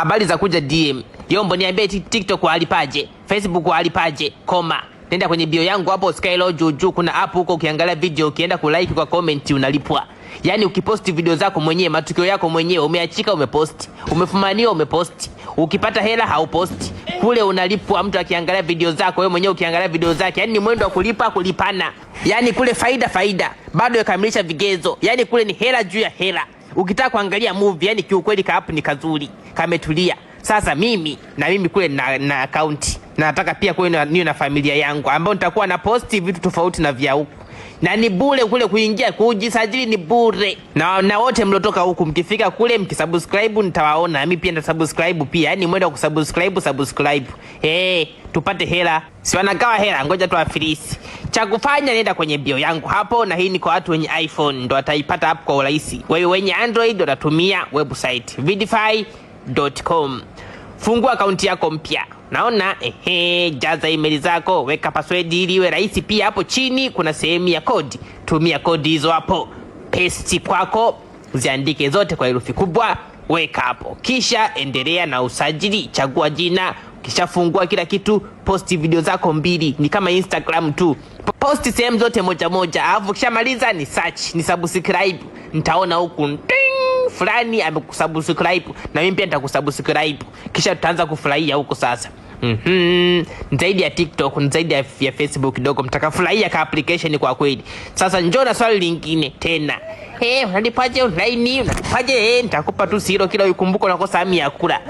habari za kuja DM. Yombo niambie TikTok walipaje, Facebook walipaje, koma. Nenda kwenye bio yangu hapo Skylo juu kuna app huko ukiangalia video ukienda kulike kwa comment unalipwa. Yaani ukiposti video zako mwenyewe, matukio yako mwenyewe, umeachika umeposti, umefumaniwa umeposti. Ukipata hela hauposti. Kule unalipwa mtu akiangalia video zako, wewe mwenyewe ukiangalia video zake. Yaani ni mwendo wa kulipana. Yaani kule faida bado yakamilisha vigezo. Yaani kule ni hela juu ya hela. Ukitaka kuangalia movie, yani kiukweli ka app ni kazuri, kametulia. Sasa mimi kule na account. Na nataka pia kule niwe na familia yangu ambao nitakuwa na posti vitu tofauti na vya huku. Na ni bure kule kuingia, kujisajili ni bure. Na wote mlotoka huku mkifika kule mkisubscribe nitawaona. Mimi pia nitasubscribe pia. Yaani mwenda kusubscribe. Tupate hela. Si wanagawa hela, ngoja tuafilisi. Cha kufanya nenda kwenye bio yangu hapo, na hii ni kwa watu wenye iPhone ndo wataipata hapo kwa urahisi. Wewe wenye Android watatumia website vidify.com. Fungua akaunti yako mpya. Naona jaza email zako, weka password ili iwe rahisi. Pia hapo chini kuna sehemu ya kodi. Tumia kodi hizo hapo. Paste kwako, ziandike zote kwa herufi kubwa, weka hapo. Kisha endelea na usajili, chagua jina. Kisha fungua kila kitu, posti video zako 2, ni kama Instagram tu. Posti sehemu zote moja. Alafu kisha maliza ni search, ni subscribe. Nitaona huku fulani amekusubscribe na mimi pia nitakusubscribe. Kisha tutaanza kufurahia huko sasa. Zaidi ya TikTok, zaidi ya Facebook kidogo, mtakafurahia ka application kwa kweli. Sasa njoo na swali lingine tena. Unalipaje online? Unalipaje? Nitakupa tu 0 kila ukumbuko unakosa hamu ya kula.